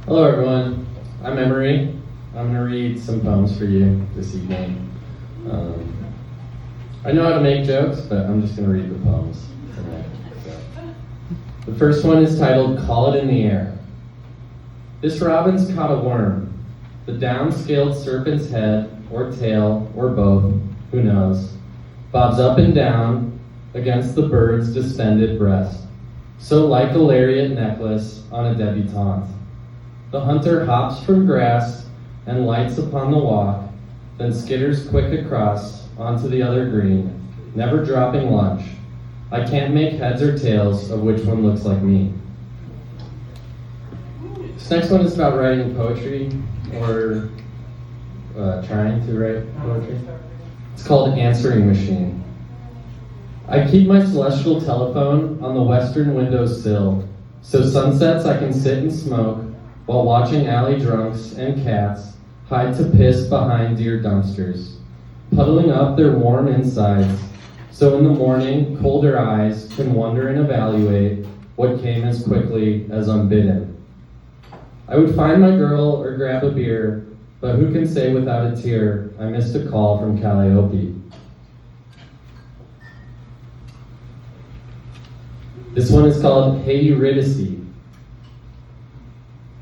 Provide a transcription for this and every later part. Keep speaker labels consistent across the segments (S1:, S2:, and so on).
S1: Hello everyone, I'm Emory. I'm going to read some poems for you this evening. I know how to make jokes, but I'm just going to read the poems tonight. So. The first one is titled Call It in the Air. This robin's caught a worm, the down-scaled serpent's head, or tail, or both, who knows, bobs up and down against the bird's distended breast, so like a lariat necklace on a debutante. The hunter hops from grass and lights upon the walk, then skitters quick across onto the other green, never dropping lunch. I can't make heads or tails of which one looks like me. This next one is about writing poetry, or trying to write poetry. It's called Answering Machine. I keep my celestial telephone on the western windowsill, so sunsets I can sit and smoke while watching alley drunks and cats hide to piss behind deer dumpsters, puddling up their warm insides, so in the morning colder eyes can wonder and evaluate what came as quickly as unbidden. I would find my girl or grab a beer, but who can say without a tear I missed a call from Calliope. This one is called Hey Eurydice.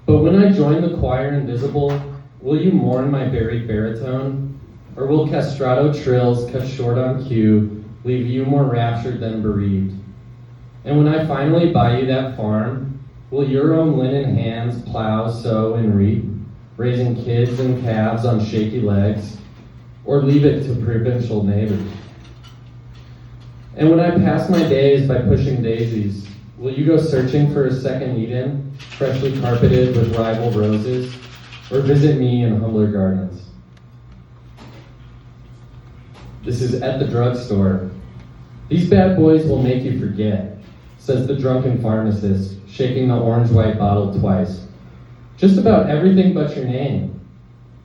S1: But when I join the choir invisible, will you mourn my buried baritone? Or will castrato trills cut short on cue leave you more raptured than bereaved? And when I finally buy you that farm, will your own linen hands plow, sow, and reap, raising kids and calves on shaky legs? Or leave it to provincial neighbors? And when I pass my days by pushing daisies, will you go searching for a second Eden, freshly carpeted with rival roses, or visit me in humbler gardens? This is At the Drugstore. These bad boys will make you forget, says the drunken pharmacist, shaking the orange-white bottle twice. Just about everything but your name.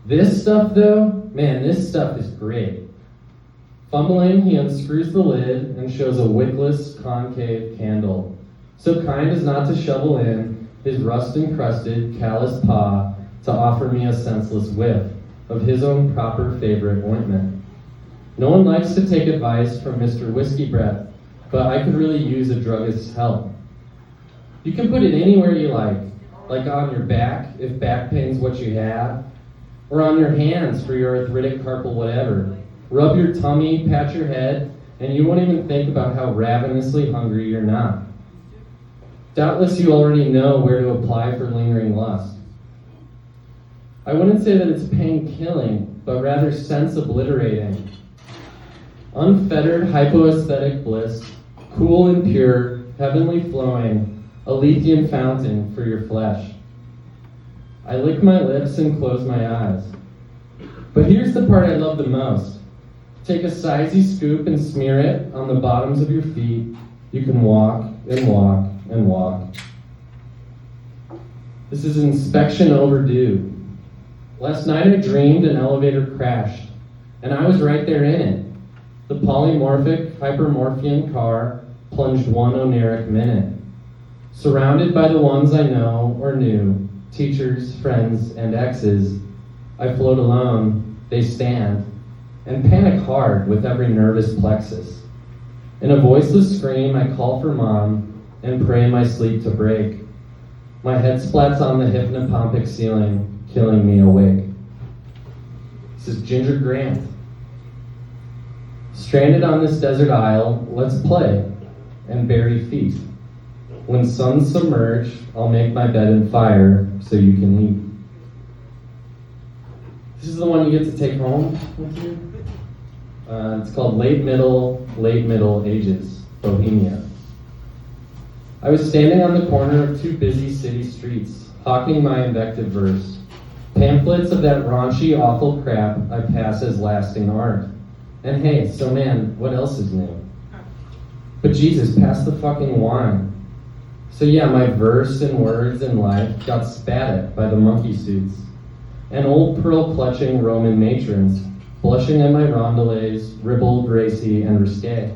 S1: This stuff, though, man, this stuff is great. Fumbling, he unscrews the lid and shows a wickless, concave candle, so kind as not to shovel in his rust-encrusted, calloused paw to offer me a senseless whiff of his own proper favorite ointment. No one likes to take advice from Mr. Whiskey Breath, but I could really use a druggist's help. You can put it anywhere you like on your back, if back pain's what you have, or on your hands for your arthritic carpal whatever. Rub your tummy, pat your head, and you won't even think about how ravenously hungry you're not. Doubtless you already know where to apply for lingering lust. I wouldn't say that it's pain-killing, but rather sense-obliterating. Unfettered hypoaesthetic bliss, cool and pure, heavenly flowing, a Lethean fountain for your flesh. I lick my lips and close my eyes. But here's the part I love the most. Take a sizey scoop and smear it on the bottoms of your feet. You can walk and walk and walk. This is inspection overdue. Last night I dreamed an elevator crashed, and I was right there in it. The polymorphic hypermorphian car plunged one oneric minute. Surrounded by the ones I know or knew, teachers, friends, and exes, I float alone, they stand, and panic hard with every nervous plexus. In a voiceless scream, I call for mom and pray my sleep to break. My head splats on the hypnopompic ceiling, killing me awake. This is Ginger Grant. Stranded on this desert isle, let's play and bury feet. When suns submerge, I'll make my bed and fire so you can eat. This is the one you get to take home with you. It's called Late Middle Ages, Bohemia. I was standing on the corner of two busy city streets, hawking my invective verse. Pamphlets of that raunchy, awful crap I pass as lasting art. And hey, so man, what else is new? But Jesus, pass the fucking wine. So yeah, my verse and words and life got spat at by the monkey suits. And old pearl-clutching Roman matrons, blushing at my rondelets, ribald, racy, and risque.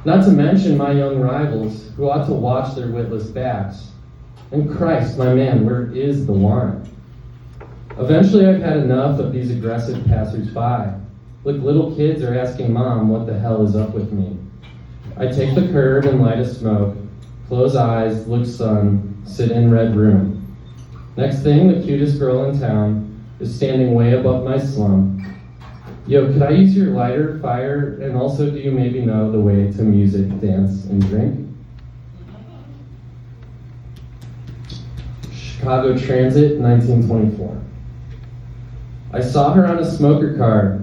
S1: Not to mention my young rivals, who ought to watch their witless backs. And Christ, my man, where is the wine? Eventually I've had enough of these aggressive passers-by. Like little kids are asking mom what the hell is up with me. I take the curb and light a smoke, close eyes, look sun, sit in red room. Next thing, the cutest girl in town is standing way above my slum. Yo, could I use your lighter, fire, and also do you maybe know the way to music, dance, and drink? Chicago Transit, 1924. I saw her on a smoker car,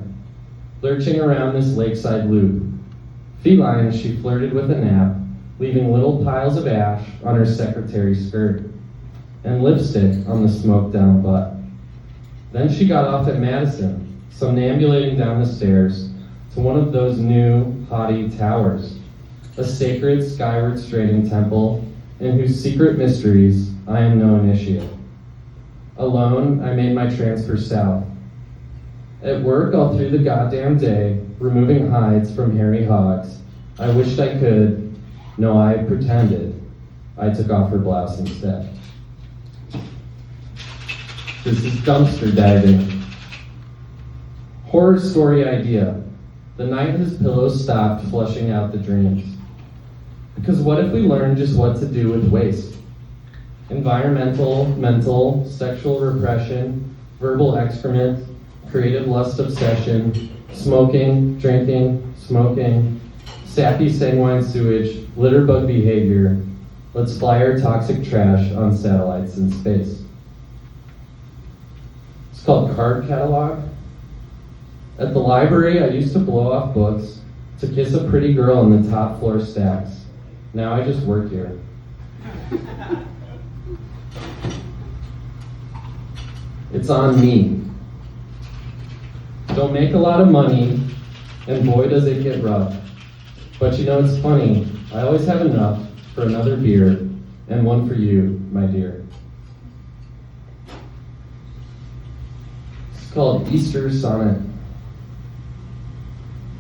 S1: lurching around this lakeside loop. Feline, she flirted with a nap, leaving little piles of ash on her secretary's skirt, and lipstick on the smoked down butt. Then she got off at Madison, somnambulating down the stairs to one of those new, haughty towers, a sacred skyward straining temple in whose secret mysteries I am no initiate. Alone, I made my transfer south. At work all through the goddamn day, removing hides from hairy hogs, I wished I could, no, I pretended. I took off her blouse instead. This is dumpster diving. Horror story idea. The night his pillow stopped flushing out the dreams. Because what if we learned just what to do with waste? Environmental, mental, sexual repression, verbal excrement, creative lust obsession, smoking, drinking, smoking, sappy sanguine sewage, litterbug behavior. Let's fly our toxic trash on satellites in space. It's called Card Catalog. At the library, I used to blow off books to kiss a pretty girl in the top floor stacks. Now I just work here. It's on me. Don't make a lot of money, and boy does it get rough. But you know, it's funny, I always have enough for another beer, and one for you, my dear. It's called Easter Sonnet.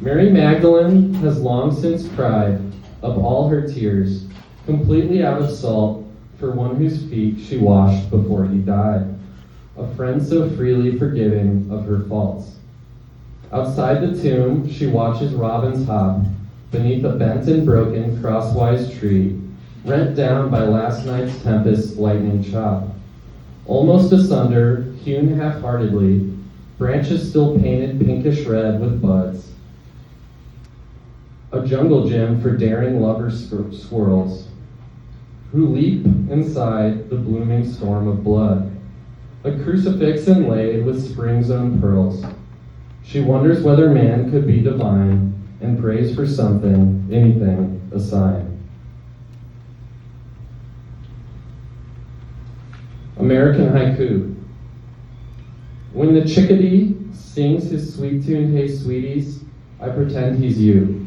S1: Mary Magdalene has long since cried of all her tears, completely out of salt, for one whose feet she washed before he died, a friend so freely forgiving of her faults. Outside the tomb, she watches robins hop beneath a bent and broken crosswise tree, rent down by last night's tempest's lightning chop. Almost asunder, hewn half-heartedly, branches still painted pinkish red with buds. A jungle gym for daring lover squirrels who leap inside the blooming storm of blood. A crucifix inlaid with spring's own pearls. She wonders whether man could be divine and prays for something, anything, a sign. American haiku. When the chickadee sings his sweet tune, hey sweeties, I pretend he's you.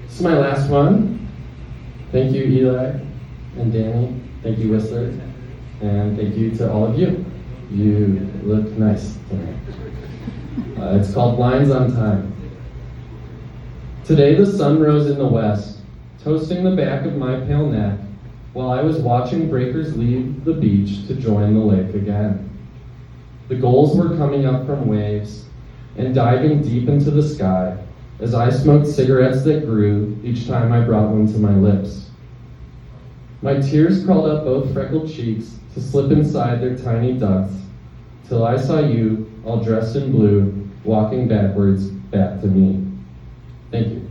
S1: This is my last one. Thank you, Eli and Danny. Thank you, Whistler. And thank you to all of you. You look nice tonight. It's called Lines on Time. Today the sun rose in the west, toasting the back of my pale neck, while I was watching breakers leave the beach to join the lake again. The gulls were coming up from waves and diving deep into the sky as I smoked cigarettes that grew each time I brought one to my lips. My tears crawled up both freckled cheeks to slip inside their tiny ducts, till I saw you, all dressed in blue, walking backwards back to me. Thank you.